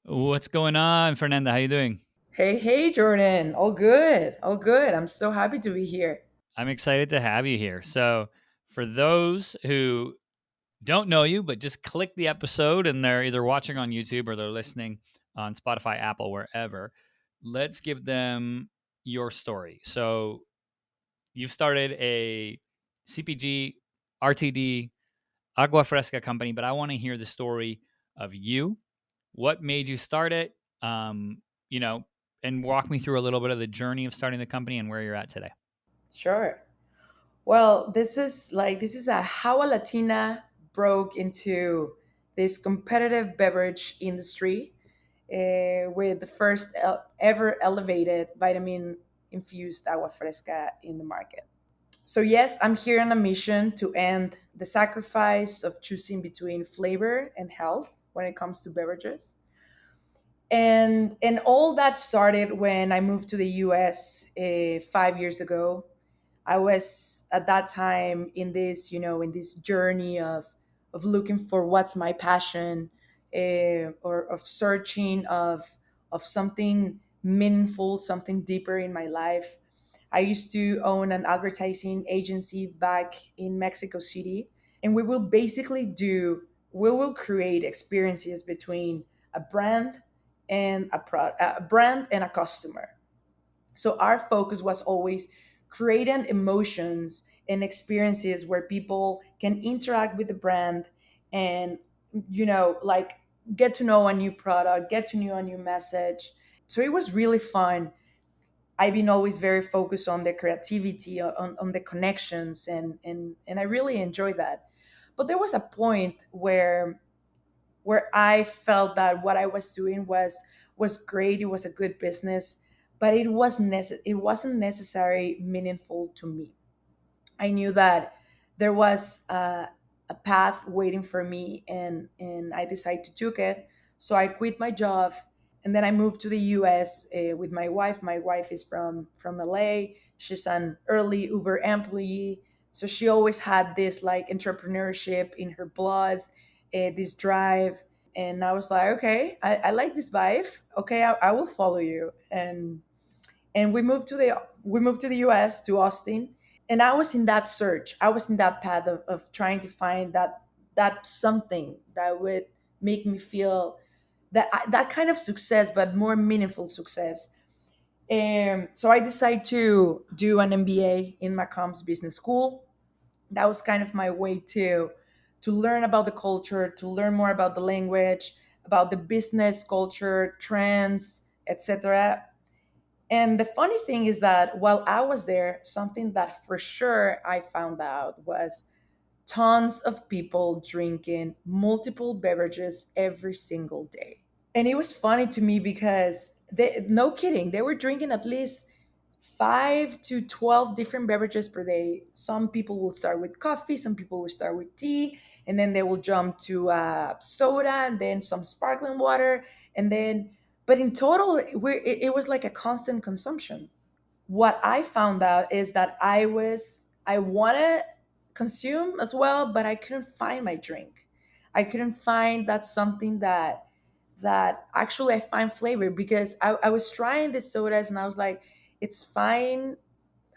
What's going on, Fernanda? How you doing? Hey, hey, Jordan. All good. All good. I'm so happy to be here. I'm excited to have you here. So, for those who don't know you but just click the episode and they're either watching on YouTube or they're listening on Spotify, Apple, wherever, let's give them your story. So, you've started a CPG, RTD, agua fresca company, but I want to hear the story of you. What made you start it? Um, you know, and walk me through a little bit of the journey of starting the company and where you're at today. Sure. Well, this is a how a Latina broke into this competitive beverage industry with the first ever elevated vitamin infused agua fresca in the market. So, yes, I'm here on a mission to end the sacrifice of choosing between flavor and health when it comes to beverages. And all that started when I moved to the US 5 years ago. I was at that time in this, in this journey of looking for what's my passion, or of searching of something meaningful, something deeper in my life. I used to own an advertising agency back in Mexico City, and we will create experiences between a brand and a brand and a customer. So our focus was always creating emotions and experiences where people can interact with the brand and like get to know a new product, get to know a new message. So it was really fun. I've been always very focused on the creativity, on the connections, and I really enjoy that. But there was a point where I felt that what I was doing was great. It was a good business, but it wasn't necessarily meaningful to me. I knew that there was a path waiting for me, and I decided to take it. So I quit my job, and then I moved to the U.S. With my wife. My wife is from LA. She's an early Uber employee, so she always had this like entrepreneurship in her blood, this drive. And I was like, okay, I like this vibe. Okay, I will follow you. And we moved to the US, to Austin. And I was in that search. I was in that path of trying to find that something that would make me feel that kind of success, but more meaningful success. And so I decided to do an MBA in Macom's business school. That was kind of my way to learn about the culture, to learn more about the language, about the business culture, trends, etc. And the funny thing is that while I was there, something that for sure I found out was tons of people drinking multiple beverages every single day. And it was funny to me because no kidding, they were drinking at least 5 to 12 different beverages per day. Some people will start with coffee, some people will start with tea, and then they will jump to soda and then some sparkling water. And then, but in total, it was like a constant consumption. What I found out is that I want to consume as well, but I couldn't find my drink. I couldn't find that something that actually I find flavor, because I was trying the sodas and I was like, it's fine.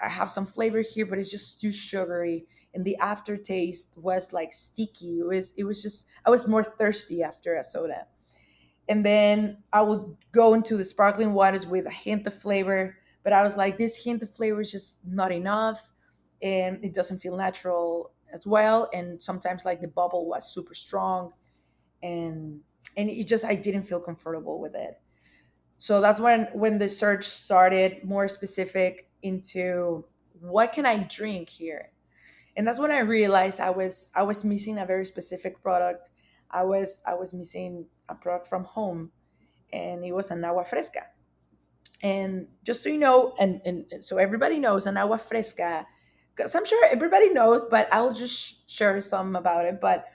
I have some flavor here, but it's just too sugary. And the aftertaste was like sticky. It was just I was more thirsty after a soda. And then I would go into the sparkling waters with a hint of flavor, but I was like, this hint of flavor is just not enough, and it doesn't feel natural as well. And sometimes like the bubble was super strong, and it just I didn't feel comfortable with it. So that's when the search started more specific into what can I drink here. And that's when I realized I was missing a very specific product. I was missing a product from home, and it was an agua fresca. And just so you know, and so everybody knows, an agua fresca, because I'm sure everybody knows, but I'll just share some about it. But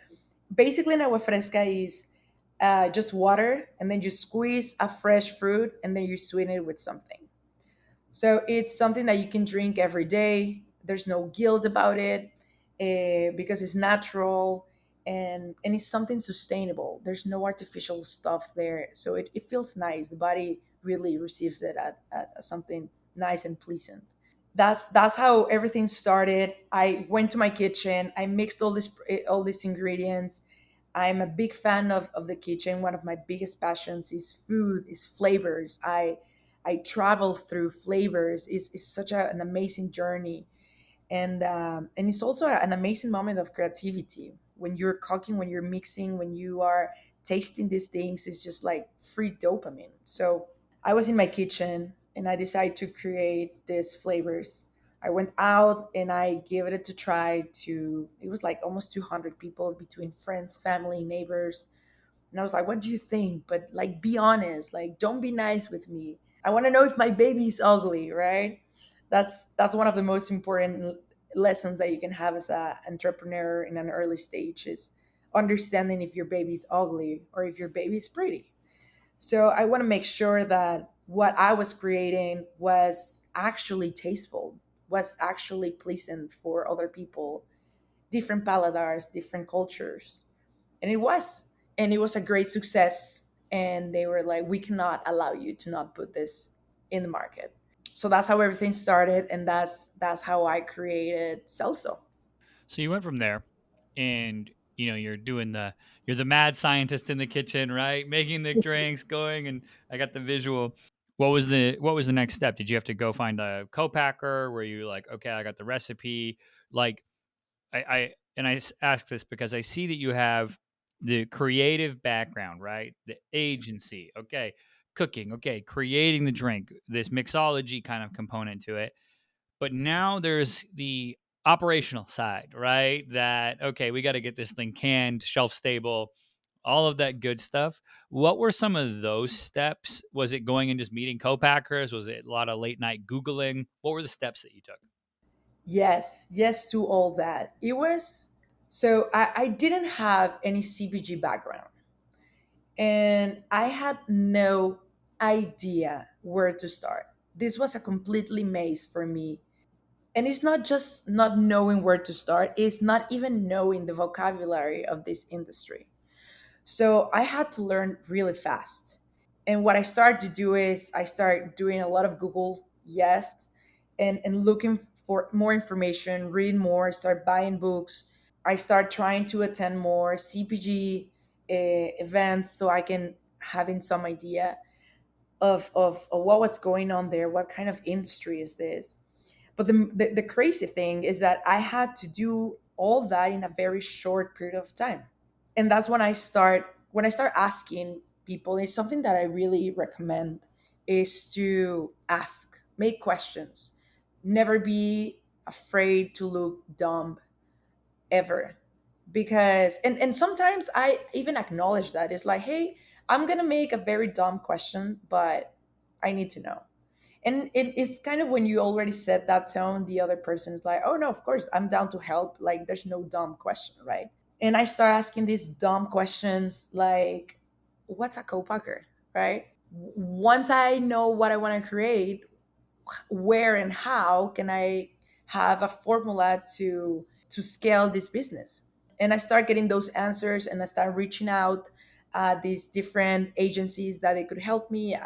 basically, an agua fresca is just water, and then you squeeze a fresh fruit, and then you sweeten it with something. So it's something that you can drink every day. There's no guilt about it, because it's natural. and it's something sustainable. There's no artificial stuff there, so it feels nice. The body really receives it at something nice and pleasant. That's how everything started. I went to my kitchen, I mixed all these ingredients. I'm a big fan of the kitchen. One of my biggest passions is food, is flavors. I travel through flavors. It's such an amazing journey. And it's also an amazing moment of creativity when you're cooking, when you're mixing, when you are tasting these things. It's just like free dopamine. So I was in my kitchen and I decided to create these flavors. I went out and I gave it to try to, it was like almost 200 people between friends, family, neighbors. And I was like, what do you think? But like, be honest, like, don't be nice with me. I want to know if my baby's ugly, right? That's one of the most important lessons that you can have as an entrepreneur in an early stage is understanding if your baby's ugly or if your baby's pretty. So I want to make sure that what I was creating was actually tasteful, was actually pleasant for other people, different paladars, different cultures. And it was a great success. And they were like, we cannot allow you to not put this in the market. So that's how everything started, and that's how I created Celso. So you went from there, and you're the mad scientist in the kitchen, right? Making the drinks, going, and I got the visual. What was the next step? Did you have to go find a co-packer? Were you like, okay, I got the recipe? Like, I ask this because I see that you have the creative background, right? The agency, okay, cooking, okay, creating the drink, this mixology kind of component to it. But now there's the operational side, right? That, okay, we got to get this thing canned, shelf stable, all of that good stuff. What were some of those steps? Was it going and just meeting co-packers? Was it a lot of late night Googling? What were the steps that you took? Yes, yes to all that. It was so I didn't have any CPG background, and I had no idea where to start. This was a completely maze for me. And it's not just not knowing where to start, it's not even knowing the vocabulary of this industry. So I had to learn really fast. And what I started to do is I started doing a lot of Google, yes, and looking for more information, reading more, start buying books. I start trying to attend more CPG events so I can having some idea of what was going on there, what kind of industry is this. But the crazy thing is that I had to do all that in a very short period of time. And that's when I start asking people. It's something that I really recommend is to ask, make questions, never be afraid to look dumb ever. Because and sometimes I even acknowledge that it's like, hey, I'm gonna make a very dumb question, but I need to know. And it's kind of when you already set that tone, the other person is like, oh no, of course, I'm down to help. Like, there's no dumb question, right? And I start asking these dumb questions like, what's a co-packer, right? Once I know what I want to create, where and how can I have a formula to scale this business? And I start getting those answers, and I start reaching out these different agencies that they could help me.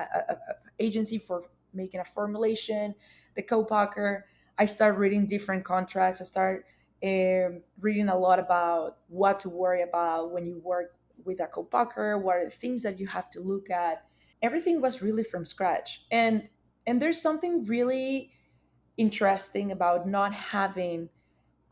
Agency for making a formulation, the co-packer. I start reading different contracts. I start reading a lot about what to worry about when you work with a co-packer. What are the things that you have to look at? Everything was really from scratch. And there's something really interesting about not having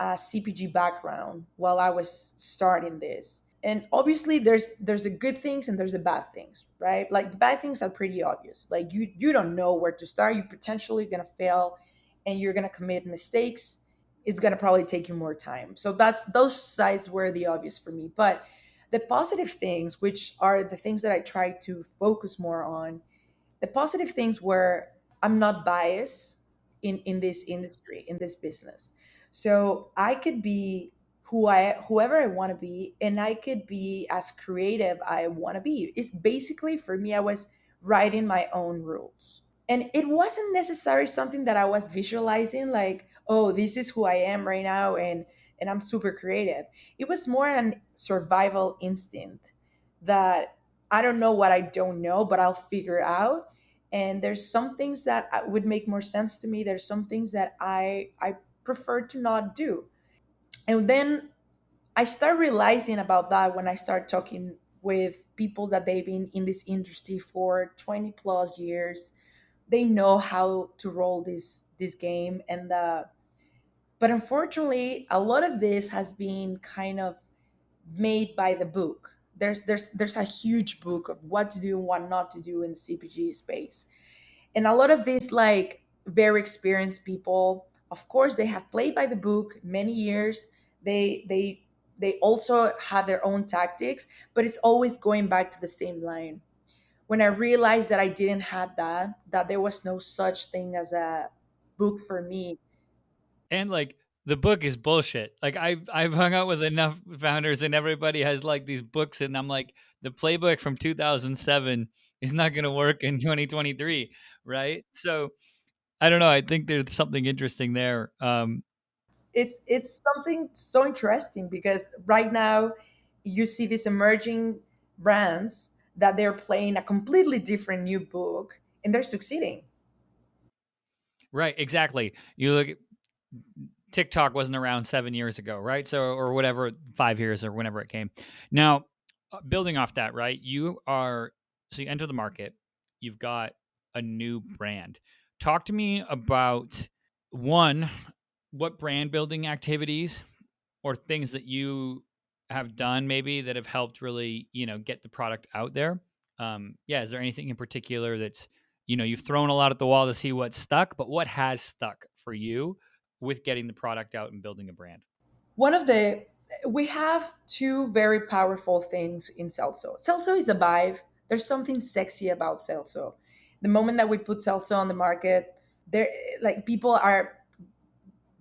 a CPG background while I was starting this. And obviously there's the good things and there's the bad things, right? Like, the bad things are pretty obvious. Like, you don't know where to start. You're potentially gonna fail and you're gonna commit mistakes. It's gonna probably take you more time. So that's those sides were the obvious for me. But the positive things, which are the things that I try to focus more on, the positive things were I'm not biased in this industry, in this business. So I could be whoever I want to be, and I could be as creative I want to be. It's basically, for me, I was writing my own rules. And it wasn't necessarily something that I was visualizing like, oh, this is who I am right now, and and I'm super creative. It was more an survival instinct that I don't know what I don't know, but I'll figure out. And there's some things that would make more sense to me. There's some things that I prefer to not do. And then I start realizing about that when I start talking with people that they've been in this industry for 20 plus years. They know how to roll this game, and but unfortunately a lot of this has been kind of made by the book. There's a huge book of what to do and what not to do in the CPG space. And a lot of these like very experienced people, of course, they have played by the book many years. They also have their own tactics, but it's always going back to the same line. When I realized that I didn't have that, that there was no such thing as a book for me. And like the book is bullshit. Like I've hung out with enough founders and everybody has like these books and I'm like the playbook from 2007 is not going to work in 2023, right? So I don't know. I think there's something interesting there. It's something so interesting because right now you see these emerging brands that they're playing a completely different new book and they're succeeding. Right, exactly. You look at TikTok wasn't around 7 years ago, right? So, or whatever, 5 years or whenever it came. Now, building off that, right? So you enter the market, you've got a new brand. Talk to me about one, what brand building activities or things that you have done maybe that have helped really, get the product out there. Yeah, is there anything in particular that's, you've thrown a lot at the wall to see what stuck, but what has stuck for you with getting the product out and building a brand? One of the We have two very powerful things in Celso. Celso is a vibe. There's something sexy about Celso. The moment that we put Celso on the market, there like people are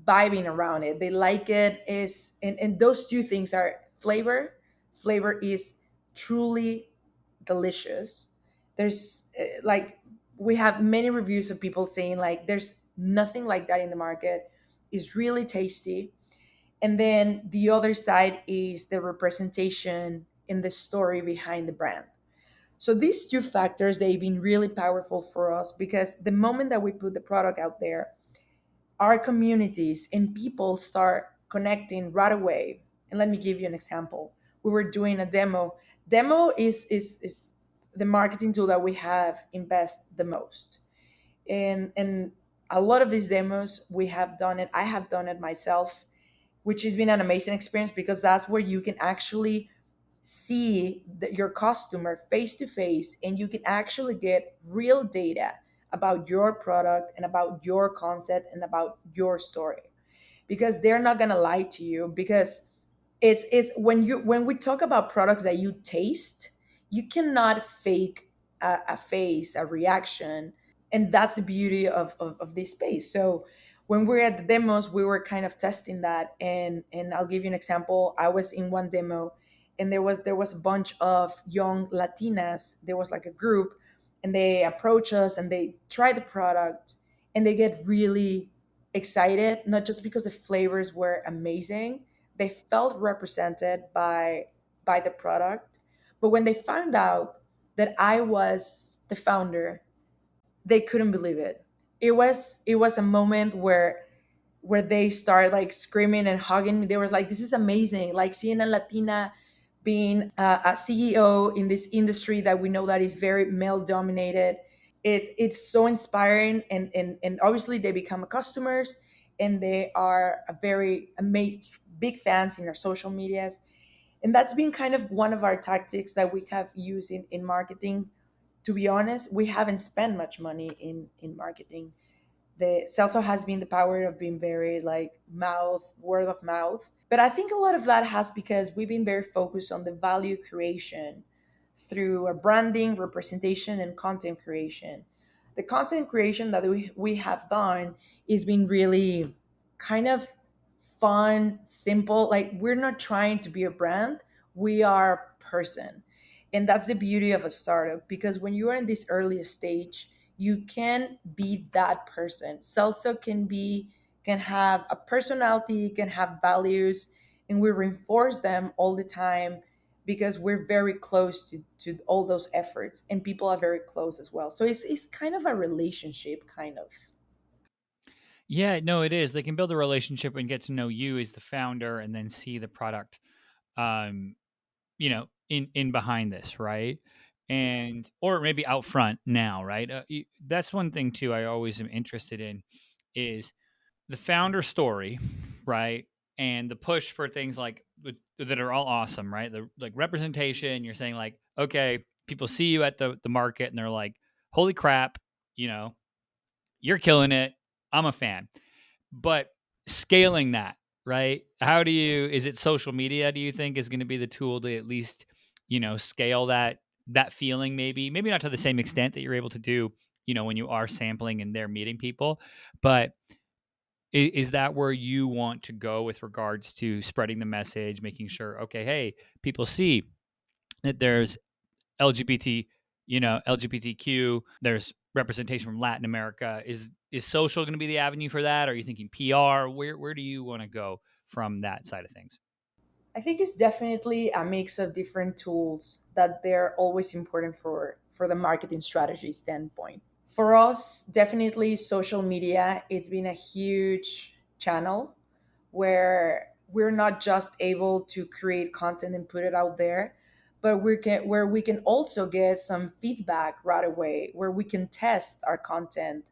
vibing around it. They like it. Is and those two things are flavor. Flavor is truly delicious. There's like we have many reviews of people saying like there's nothing like that in the market. It's really tasty. And then the other side is the representation and the story behind the brand. So these two factors they've been really powerful for us because the moment that we put the product out there, our communities and people start connecting right away. And let me give you an example. We were doing a demo. Demo is the marketing tool that we have invest the most. And a lot of these demos we have done it. I have done it myself, which has been an amazing experience because that's where you can actually see your customer face to face and you can actually get real data about your product and about your concept and about your story because they're not going to lie to you because it's when we talk about products that you taste, you cannot fake a face, a reaction, and that's the beauty of this space. So when we're at the demos, we were kind of testing that, and I'll give you an example. I was in one demo, and there was a bunch of young Latinas. There was like a group, and they approach us and they try the product, and they get really excited, not just because the flavors were amazing, they felt represented by the product, but when they found out that I was the founder, they couldn't believe it. It was a moment where they started like screaming and hugging me. They were like, this is amazing, like seeing a Latina being a CEO in this industry that we know that is very male dominated. It's so inspiring, and obviously they become customers, and they are a very big fans in our social medias. And that's been kind of one of our tactics that we have used in marketing. To be honest, we haven't spent much money in marketing. The Celso has been the power of being very like mouth word of mouth, but I think a lot of that has because we've been very focused on the value creation through a branding, representation, and content creation. The content creation that we have done is been really kind of fun, simple. Like we're not trying to be a brand, we are a person. And that's the beauty of a startup because when you are in this early stage, you can be that person. Celso can be can have a personality, can have values, and we reinforce them all the time because we're very close to all those efforts, and people are very close as well. So it's kind of a relationship, kind of. Yeah, no, it is. They can build a relationship and get to know you as the founder and then see the product um in behind this, right? And or maybe out front now, right? That's one thing too I always am interested in is the founder story, right? And the push for things like that are all awesome, right? The like representation, you're saying like, okay, people see you at the market and they're like, holy crap, you know, you're killing it. I'm a fan. But scaling that, right? How do you is it social media do you think is going to be the tool to at least, scale that feeling maybe not to the same extent that you're able to do, when you are sampling and they're meeting people, but is that where you want to go with regards to spreading the message, making sure, okay, hey, people see that there's LGBT, LGBTQ, there's representation from Latin America. Is social going to be the avenue for that? Are you thinking PR? Where do you want to go from that side of things? I think it's definitely a mix of different tools that they're always important for the marketing strategy standpoint. For us, definitely social media, it's been a huge channel where we're not just able to create content and put it out there, but where we can also get some feedback right away, where we can test our content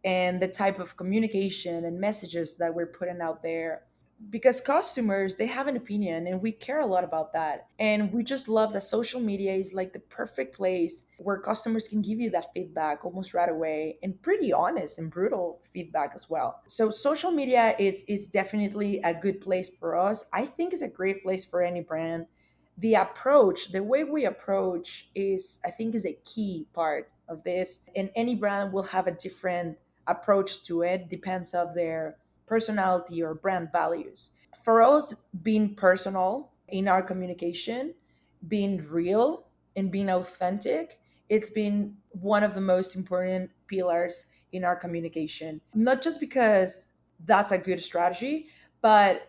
and the type of communication and messages that we're putting out there, because customers, they have an opinion and we care a lot about that, and we just love that social media is like the perfect place where customers can give you that feedback almost right away, and pretty honest and brutal feedback as well. So social media is definitely a good place for us. I think it's a great place for any brand. The approach, the way we approach, is I think is a key part of this, and any brand will have a different approach to it, depends of their personality or brand values. For us, being personal in our communication, being real and being authentic, it's been one of the most important pillars in our communication. Not just because that's a good strategy, but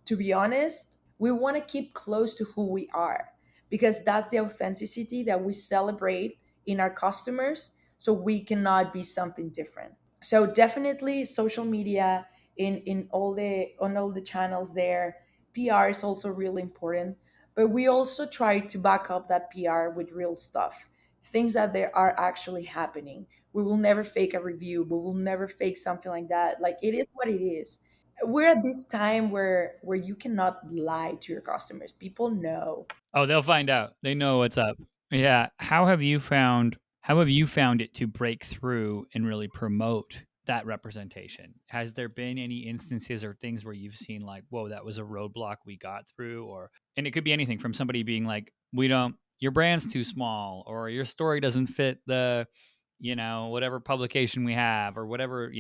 to be honest, we want to keep close to who we are, because that's the authenticity that we celebrate in our customers. So we cannot be something different. So definitely social media, in all the on all the channels there. PR is also really important, but we also try to back up that PR with real stuff, things that there are actually happening. We will never fake a review. We will never fake something like that. Like, it is what it is. We're at this time where you cannot lie to your customers. People know. Oh, they'll find out. They know what's up. Yeah. How have you found it to break through and really promote that representation? Has there been any instances or things where you've seen like, whoa, that was a roadblock we got through? Or and it could be anything from somebody being like, we don't your brand's too small, or your story doesn't fit the, whatever publication we have, or whatever,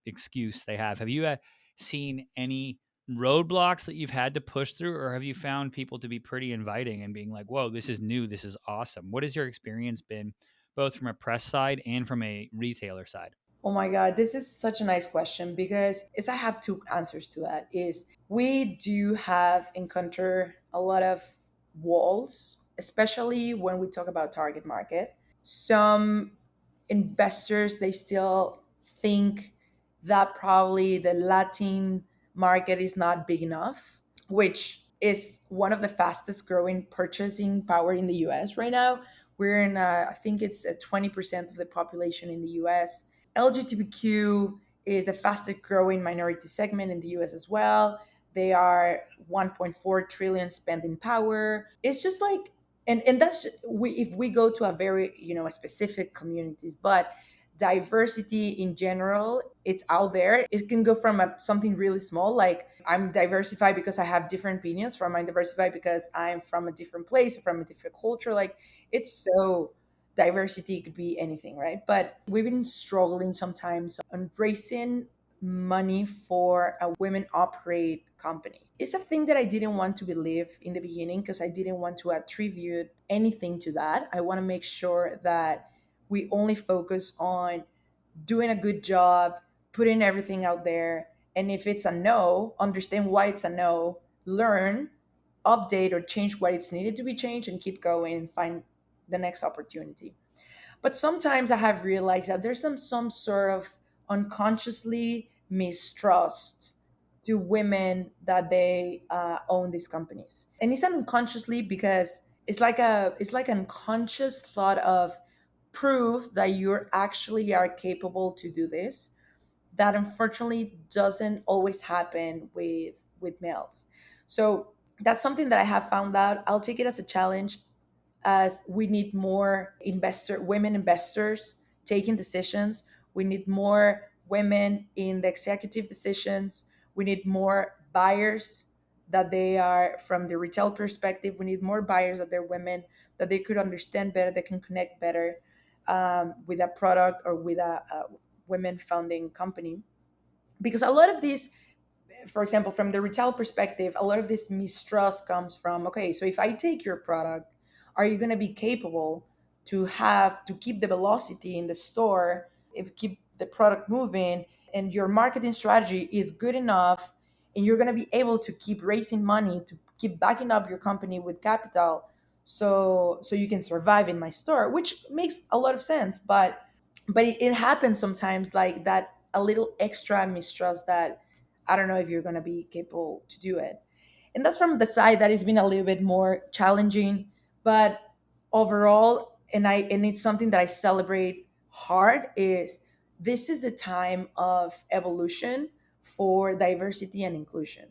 excuse they have. Have you seen any roadblocks that you've had to push through, or have you found people to be pretty inviting and being like, whoa, this is new, this is awesome? What has your experience been, both from a press side and from a retailer side? Oh my God, this is such a nice question, because I have two answers to that. Is we do have encounter a lot of walls, especially when we talk about target market. Some investors, they still think that probably the Latin market is not big enough, which is one of the fastest growing purchasing power in the US right now. We're in, I think it's 20% of the population in the US. LGBTQ is the fastest growing minority segment in the US as well. They are 1.4 trillion spending power. It's just like, and that's just, if we go to a very, a specific communities, but diversity in general, it's out there. It can go from something really small, like I'm diversified because I have different opinions, from I'm diversified because I'm from a different place, from a different culture. Like, it's so, diversity could be anything, right? But we've been struggling sometimes on raising money for a women operate company. It's a thing that I didn't want to believe in the beginning, because I didn't want to attribute anything to that. I want to make sure that we only focus on doing a good job, putting everything out there, And if it's a no, understand why it's a no, learn, update or change what it's needed to be changed, and keep going and find the next opportunity. But sometimes I have realized that there's some sort of unconsciously mistrust to women that they own these companies, and it's unconsciously because it's like an unconscious thought of prove that you actually are capable to do this, that unfortunately doesn't always happen with males. So that's something that I have found out. I'll take it as a challenge, as we need more women investors taking decisions. We need more women in the executive decisions. We need more buyers that they are from the retail perspective. We need more buyers that they're women, that they could understand better, they can connect better with a product or with a women founding company. Because a lot of these, for example, from the retail perspective, a lot of this mistrust comes from, okay, so if I take your product, are you going to be capable to keep the velocity in the store, if keep the product moving, and your marketing strategy is good enough, and you're going to be able to keep raising money to keep backing up your company with capital, so you can survive in my store, which makes a lot of sense. But it happens sometimes, like that, a little extra mistrust that I don't know if you're going to be capable to do it. And that's from the side that has been a little bit more challenging. But overall, and it's something that I celebrate hard, is this is a time of evolution for diversity and inclusion.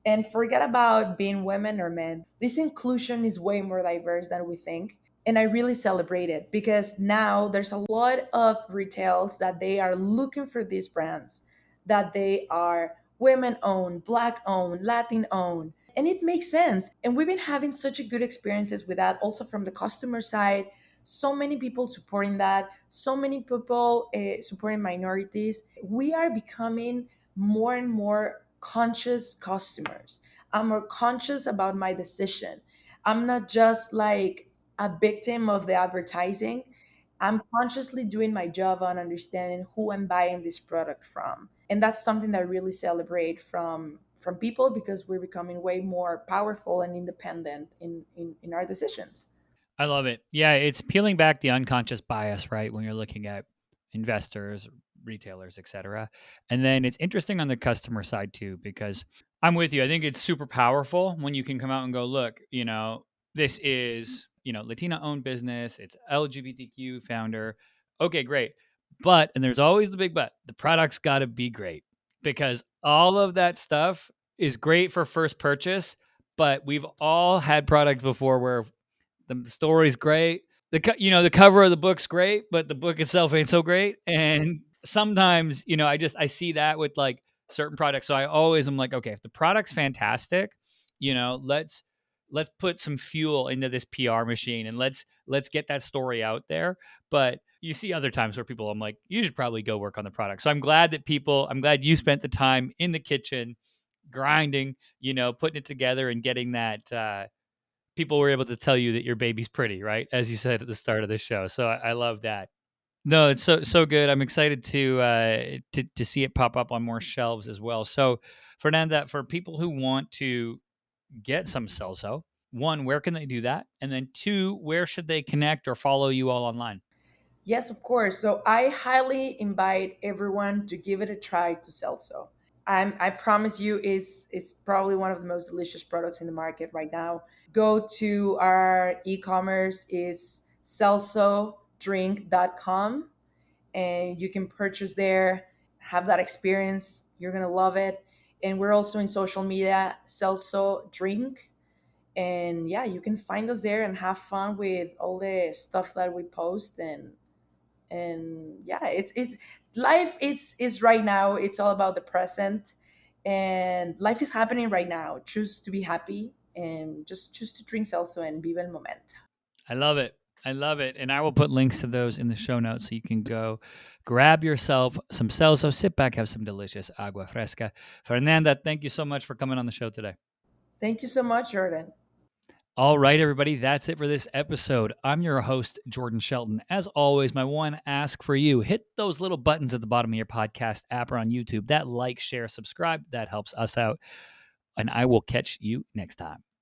And forget about being women or men. This inclusion is way more diverse than we think. And I really celebrate it because now there's a lot of retails that they are looking for these brands, that they are women owned, black owned, Latin owned. And it makes sense. And we've been having such a good experiences with that also from the customer side. So many people supporting that, so many people supporting minorities. We are becoming more and more conscious customers. I'm more conscious about my decision. I'm not just like a victim of the advertising. I'm consciously doing my job on understanding who I'm buying this product from. And that's something that I really celebrate from people, because we're becoming way more powerful and independent in our decisions. I love it. Yeah, it's peeling back the unconscious bias, right? When you're looking at investors, retailers, etc. And then it's interesting on the customer side too, because I'm with you. I think it's super powerful when you can come out and go, look, this is, Latina owned business, it's LGBTQ founder. Okay, great. But, and there's always the big but, the product's got to be great, because all of that stuff is great for first purchase. But we've all had products before where the story's great. The cover of the book's great, but the book itself ain't so great. And sometimes, I see that with like certain products. So I always am like, okay, if the product's fantastic, let's put some fuel into this PR machine and let's get that story out there. But you see other times where people, I'm like, you should probably go work on the product. So I'm glad you spent the time in the kitchen grinding, putting it together and getting that people were able to tell you that your baby's pretty, right? As you said at the start of the show. So I love that. No, it's so good. I'm excited to see it pop up on more shelves as well. So, Fernanda, for people who want to get some Celso, one, where can they do that? And then two, where should they connect or follow you all online? Yes, of course. So I highly invite everyone to give it a try to Celso. I promise you, is probably one of the most delicious products in the market right now. Go to our e-commerce, is celsodrink.com, and you can purchase there, have that experience. You're gonna love it. And we're also in social media, Celso Drink. And yeah, you can find us there and have fun with all the stuff that we post. And yeah, it's life, it's right now, it's all about the present, and life is happening right now. Choose to be happy and just choose to drink Celso and vive el momento. I love it. I love it. And I will put links to those in the show notes so you can go grab yourself some Celso, sit back, have some delicious agua fresca. Fernanda, thank you so much for coming on the show today. Thank you so much, Jordan. All right, everybody, that's it for this episode. I'm your host, Jordan Shelton. As always, my one ask for you, hit those little buttons at the bottom of your podcast app or on YouTube. That like, share, subscribe, that helps us out. And I will catch you next time.